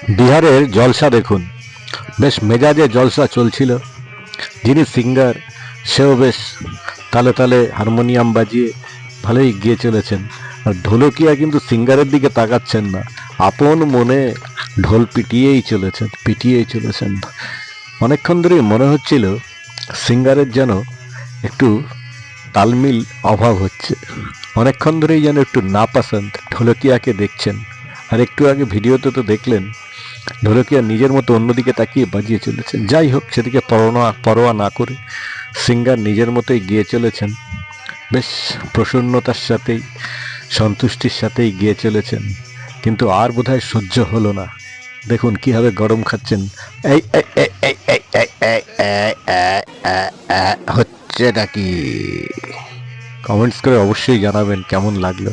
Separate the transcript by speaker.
Speaker 1: বিহারের জলসা দেখুন, বেশ মেজাজে জলসা চলছিল। যিনি সিঙ্গার সেও বেশ তালে তালে হারমোনিয়াম বাজিয়ে ভালোই গিয়ে চলেছেন। আর ঢোলকিয়া কিন্তু সিঙ্গারের দিকে তাকাচ্ছেন না, আপন মনে ঢোল পিটিয়েই চলেছেন। অনেকক্ষণ ধরেই মনে হচ্ছিল সিঙ্গারের যেন একটু তালমিল অভাব হচ্ছে। অনেকক্ষণ ধরেই যেন একটু নাপাসন্দ ঢোলকিয়াকে দেখছেন। আর একটু আগে ভিডিওতে তো দেখলেন ঢোলকিয়া নিজের মতো অন্যদিকে তাকিয়ে বাজিয়ে চলেছেন। যাই হোক, সেদিকে পরোয়া না করে সিঙ্গার নিজের মতোই গিয়ে চলেছেন, বেশ প্রসন্নতার সাথেই সন্তুষ্টির সাথেই গিয়ে চলেছেন। কিন্তু আর বোধহয় সহ্য হলো না। দেখুন কিভাবে গরম খাচ্ছেন। এই এই এই এই এই এই এই এই এই এই এই হচ্ছেটা কি? কমেন্টস করে অবশ্যই জানাবেন কেমন লাগলো।